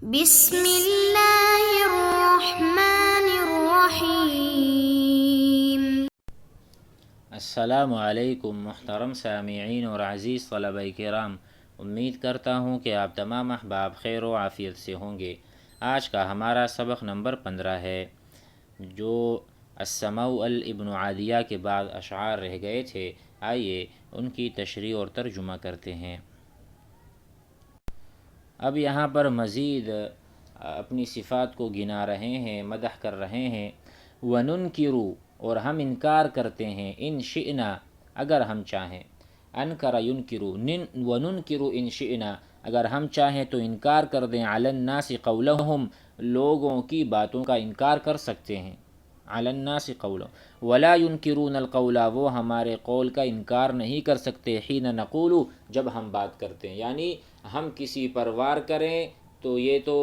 بسم اللہ الرحمن الرحیم۔ السلام علیکم محترم سامعین اور عزیز طلبہ کرام، امید کرتا ہوں کہ آپ تمام احباب خیر و عافیت سے ہوں گے۔ آج کا ہمارا سبق نمبر 15 ہے، جو السماء ابن عادیہ کے بعد اشعار رہ گئے تھے، آئیے ان کی تشریح اور ترجمہ کرتے ہیں۔ اب یہاں پر مزید اپنی صفات کو گنا رہے ہیں، مدح کر رہے ہیں۔ وَنُنْكِرُ، اور ہم انکار کرتے ہیں، ان شئنا، اگر ہم چاہیں۔ انکر ینکر، وَنُنْكِرُ ان شئنا، اگر ہم چاہیں تو انکار کر دیں، علی الناس قولہم، لوگوں کی باتوں کا انکار کر سکتے ہیں، علی الناس قولہم، ولا ينکرون القول، وہ ہمارے قول کا انکار نہیں کر سکتے، حین نقول، جب ہم بات کرتے ہیں، یعنی ہم کسی پر وار کریں تو یہ تو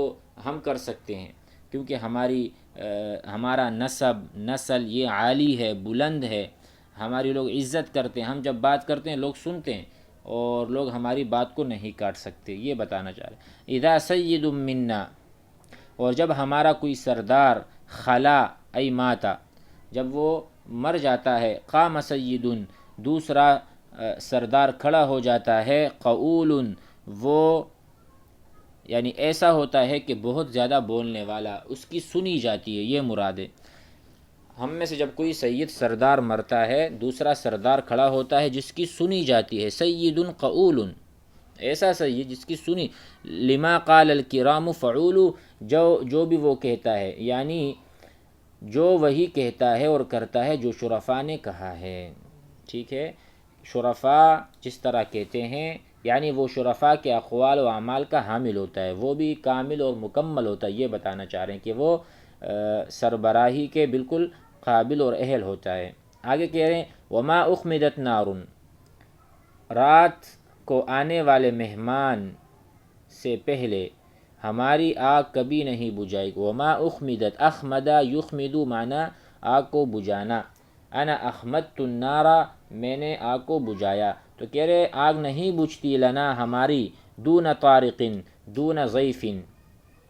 ہم کر سکتے ہیں، کیونکہ ہمارا نسل یہ عالی ہے، بلند ہے، ہماری لوگ عزت کرتے ہیں، ہم جب بات کرتے ہیں لوگ سنتے ہیں اور لوگ ہماری بات کو نہیں کاٹ سکتے، یہ بتانا چاہ رہے ہیں۔ اذا سید منا، اور جب ہمارا کوئی سردار، خلا ای ماتا، جب وہ مر جاتا ہے، قام سید، دوسرا سردار کھڑا ہو جاتا ہے، قول، وہ یعنی ایسا ہوتا ہے کہ بہت زیادہ بولنے والا، اس کی سنی جاتی ہے، یہ مراد ہے۔ ہم میں سے جب کوئی سید سردار مرتا ہے، دوسرا سردار کھڑا ہوتا ہے جس کی سنی جاتی ہے، سید قول، ایسا سید جس کی سنی، لما قال الکرام فعول، جو بھی وہ کہتا ہے، یعنی جو وہی کہتا ہے اور کرتا ہے جو شرفاء نے کہا ہے، ٹھیک ہے۔ شرفاء جس طرح کہتے ہیں، یعنی وہ شرفاء کے اقوال و اعمال کا حامل ہوتا ہے، وہ بھی کامل اور مکمل ہوتا ہے، یہ بتانا چاہ رہے ہیں کہ وہ سربراہی کے بالکل قابل اور اہل ہوتا ہے۔ آگے کہہ رہے ہیں، وما اخمدت نار، رات کو آنے والے مہمان سے پہلے ہماری آگ کبھی نہیں بجھائی، وما اخمدت، اخمدہ یخمد معنی آگ کو بجھانا، انا اخمدت النار، میں نے آگ کو بجھایا، تو کہہ رہے آگ نہیں بجھتی، لنا ہماری، دون طارق، دون ضیف،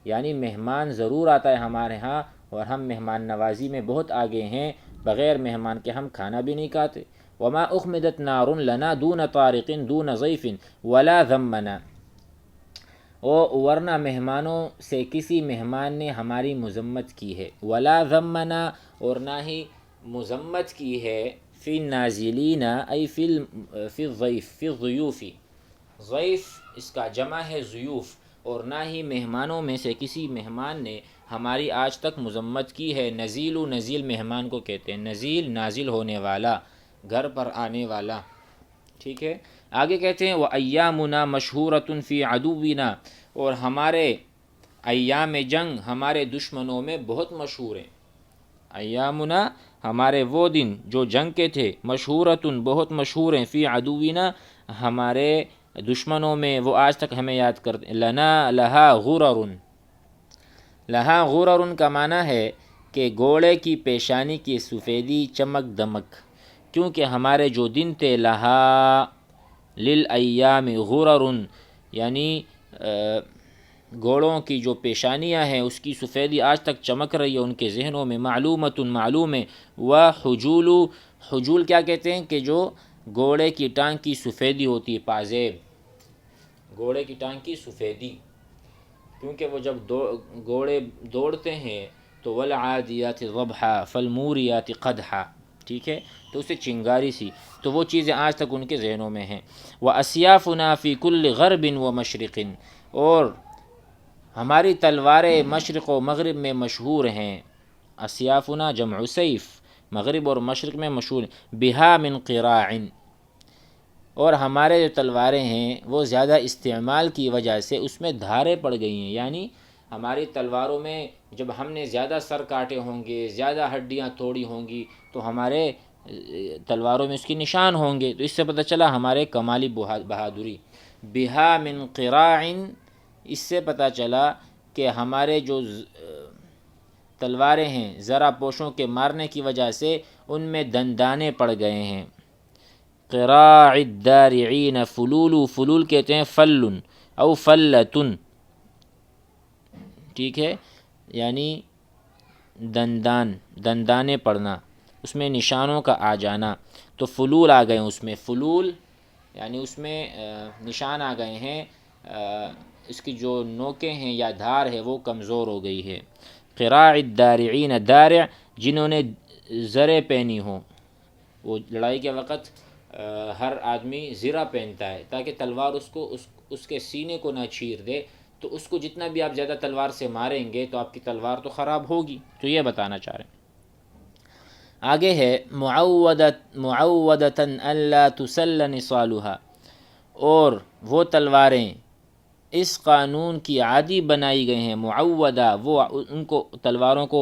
یعنی مہمان ضرور آتا ہے ہمارے ہاں اور ہم مہمان نوازی میں بہت آگے ہیں، بغیر مہمان کے ہم کھانا بھی نہیں کھاتے۔ وما اخمدت نار لنا دون طارق دون ضیف ولا ذمنا، ورنہ مہمانوں سے کسی مہمان نے ہماری مذمت کی ہے، ولا ذمنا، اور نہ ہی مذمت کی ہے، فی النازلین ای فی الضیف، فی الضیوف، ضیف اس کا جمع ہے ضیوف، اور نہ ہی مہمانوں میں سے کسی مہمان نے ہماری آج تک مذمت کی ہے۔ نزیل، نزیل مہمان کو کہتے ہیں، نزیل نازل ہونے والا، گھر پر آنے والا، ٹھیک ہے۔ آگے کہتے ہیں، وَأَيَّامُنَا مَشْهُورَةٌ فِي عَدُوِّنَا، اور ہمارے ایام جنگ ہمارے دشمنوں میں بہت مشہور ہیں۔ ایامنا، ہمارے وہ دن جو جنگ کے تھے، مشہورتن، بہت مشہور ہیں، فی عدونا، ہمارے دشمنوں میں، وہ آج تک ہمیں یاد کرتے ہیں۔ لنا لہا غرر، لہا غرر کا معنی ہے کہ گھوڑے کی پیشانی کی سفیدی، چمک دمک، کیونکہ ہمارے جو دن تھے، لہا للایام غرر، یعنی گھوڑوں کی جو پیشانیاں ہیں اس کی سفیدی آج تک چمک رہی ہے ان کے ذہنوں میں، معلومۃ، معلوم ہے، وحجول، حجول کیا کہتے ہیں کہ جو گھوڑے کی ٹانگ کی سفیدی ہوتی ہے، پازیب، گھوڑے کی ٹانگ کی سفیدی، کیونکہ وہ جب گھوڑے دوڑتے ہیں تو والعادیات ضبحا فالموریات قدحا، ٹھیک ہے، تو اسے چنگاری سی، تو وہ چیزیں آج تک ان کے ذہنوں میں ہیں۔ وَأَسْيَافُنَا فِي كُلِّ غَرْبٍ وَمَشْرِقٍ، اور ہماری تلواریں مشرق و مغرب میں مشہور ہیں۔ اسیافنا جمع سیف، مغرب اور مشرق میں مشہور ہیں۔ بہا من قراع، اور ہمارے جو تلواریں ہیں وہ زیادہ استعمال کی وجہ سے اس میں دھاریں پڑ گئی ہیں، یعنی ہماری تلواروں میں جب ہم نے زیادہ سر کاٹے ہوں گے، زیادہ ہڈیاں توڑی ہوں گی، تو ہمارے تلواروں میں اس کی نشان ہوں گے، تو اس سے پتہ چلا ہمارے کمالی بہادری۔ بہا من قراع، اس سے پتہ چلا کہ ہمارے جو تلواریں ہیں ذرا پوشوں کے مارنے کی وجہ سے ان میں دندانے پڑ گئے ہیں۔ قراع الدارعین فلول، فلول کہتے ہیں فل او فلتن، ٹھیک ہے، یعنی دندانے پڑنا، اس میں نشانوں کا آ جانا، تو فلول آ گئے اس میں، فلول یعنی اس میں نشان آ گئے ہیں، اس کی جو نوکیں ہیں یا دھار ہے وہ کمزور ہو گئی ہے۔ قراع الدارعین، دارع جنہوں نے زریں پہنی ہوں، وہ لڑائی کے وقت ہر آدمی زرہ پہنتا ہے تاکہ تلوار اس کے سینے کو نہ چیر دے، تو اس کو جتنا بھی آپ زیادہ تلوار سے ماریں گے تو آپ کی تلوار تو خراب ہوگی، تو یہ بتانا چاہ رہے ہیں۔ آگے ہے معودۃ الا تسل نصالها، اور وہ تلواریں اس قانون کی عادی بنائی گئی ہیں، معودہ وہ ان کو تلواروں کو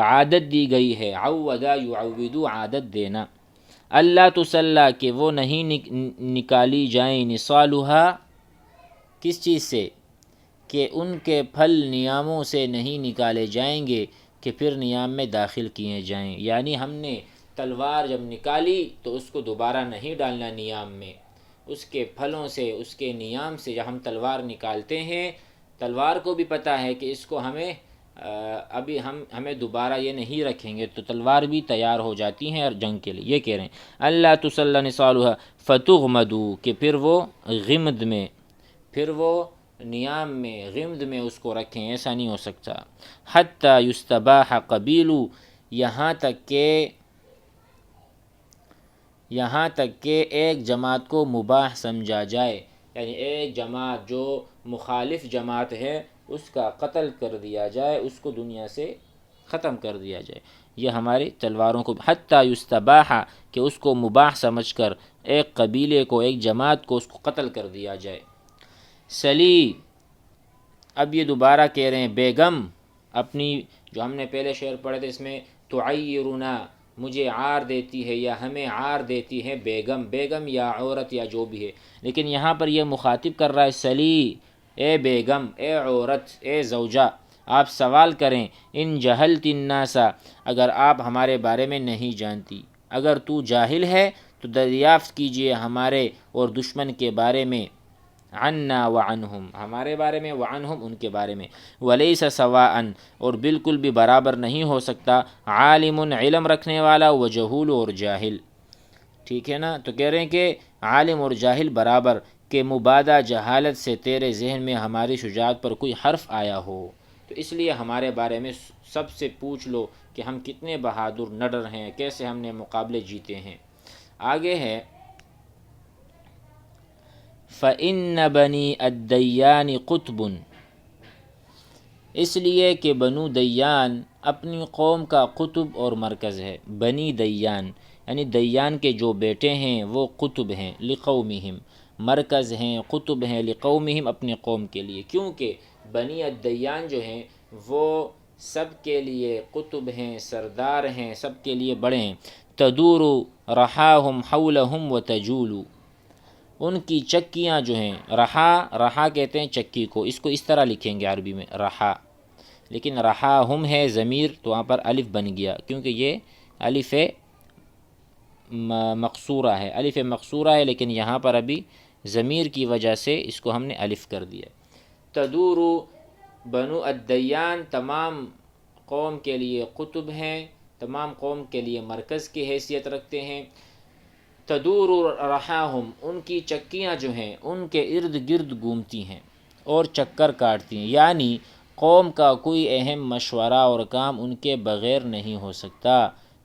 عادت دی گئی ہے، عودہ یعودو عادت دینا، اللہ تسلّ کہ وہ نہیں نکالی جائیں، نصالها کس چیز سے، کہ ان کے پھل نیاموں سے نہیں نکالے جائیں گے کہ پھر نیام میں داخل کیے جائیں، یعنی ہم نے تلوار جب نکالی تو اس کو دوبارہ نہیں ڈالنا نیام میں، اس کے پھلوں سے، اس کے نیام سے جب ہم تلوار نکالتے ہیں، تلوار کو بھی پتہ ہے کہ اس کو ابھی ہمیں دوبارہ یہ نہیں رکھیں گے، تو تلوار بھی تیار ہو جاتی ہیں اور جنگ کے لیے۔ یہ کہہ رہے ہیں اللہ تسل نصالها فتغمدو کہ پھر وہ غمد میں، پھر وہ نیام میں، غمد میں اس کو رکھیں، ایسا نہیں ہو سکتا۔ حتی یستباح قبیلو یہاں تک کہ ایک جماعت کو مباح سمجھا جائے، یعنی ایک جماعت جو مخالف جماعت ہے اس کا قتل کر دیا جائے، اس کو دنیا سے ختم کر دیا جائے، یہ ہماری تلواروں کو حتی یستباح کہ اس کو مباح سمجھ کر ایک قبیلے کو، ایک جماعت کو اس کو قتل کر دیا جائے۔ سلی، اب یہ دوبارہ کہہ رہے ہیں بیگم اپنی، جو ہم نے پہلے شعر پڑھے تھے اس میں تعیرنا مجھے عار دیتی ہے یا ہمیں عار دیتی ہے بیگم یا عورت یا جو بھی ہے، لیکن یہاں پر یہ مخاطب کر رہا ہے سلی، اے بیگم، اے عورت، اے زوجہ، آپ سوال کریں، ان جہلت الناس اگر آپ ہمارے بارے میں نہیں جانتی، اگر تو جاہل ہے تو دریافت کیجئے ہمارے اور دشمن کے بارے میں، عنا وعنہم ہمارے بارے میں، وعنہم ان کے بارے میں، ولیس سواء اور بالکل بھی برابر نہیں ہو سکتا، عالم علم رکھنے والا، وجہول اور جاہل، ٹھیک ہے نا۔ تو کہہ رہے ہیں کہ عالم اور جاہل برابر، کہ مبادہ جہالت سے تیرے ذہن میں ہماری شجاعت پر کوئی حرف آیا ہو تو اس لیے ہمارے بارے میں سب سے پوچھ لو کہ ہم کتنے بہادر نڈر ہیں، کیسے ہم نے مقابلے جیتے ہیں۔ آگے ہے فَإِنَّ بَنِي الدَّيَّانِ قُطْبٌ، اس لیے کہ بنو دیان اپنی قوم کا قطب اور مرکز ہے، بنی دیان یعنی دیان کے جو بیٹے ہیں وہ قطب ہیں، لقومہم مرکز ہیں، قطب ہیں، لقومہم اپنی قوم کے لیے، کیونکہ بنی الدیان جو ہیں وہ سب کے لیے قطب ہیں، سردار ہیں، سب کے لیے بڑے ہیں۔ تدور رحاہم حولہم وتجول، ان کی چکیاں جو ہیں، رحا کہتے ہیں چکی کو، اس کو اس طرح لکھیں گے عربی میں رحا، لیکن رحاہم ہے ضمیر تو وہاں پر الف بن گیا، کیونکہ یہ الف مقصورہ ہے، الف مقصورہ ہے، لیکن یہاں پر ابھی ضمیر کی وجہ سے اس کو ہم نے الف کر دیا۔ تدور بنو الدیان تمام قوم کے لیے قطب ہیں، تمام قوم کے لیے مرکز کی حیثیت رکھتے ہیں۔ تدور رحاہم ان کی چکیاں جو ہیں ان کے ارد گرد گھومتی ہیں اور چکر کاٹتی ہیں، یعنی قوم کا کوئی اہم مشورہ اور کام ان کے بغیر نہیں ہو سکتا،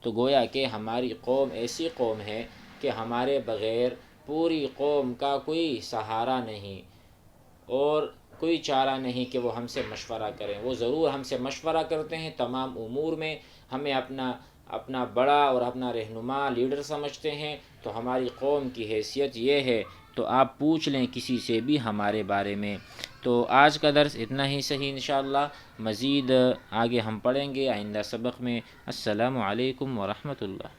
تو گویا کہ ہماری قوم ایسی قوم ہے کہ ہمارے بغیر پوری قوم کا کوئی سہارا نہیں اور کوئی چارہ نہیں کہ وہ ہم سے مشورہ کریں، وہ ضرور ہم سے مشورہ کرتے ہیں تمام امور میں، ہمیں اپنا بڑا اور اپنا رہنما لیڈر سمجھتے ہیں، تو ہماری قوم کی حیثیت یہ ہے، تو آپ پوچھ لیں کسی سے بھی ہمارے بارے میں۔ تو آج کا درس اتنا ہی صحیح، انشاءاللہ مزید آگے ہم پڑھیں گے آئندہ سبق میں۔ السلام علیکم ورحمۃ اللہ۔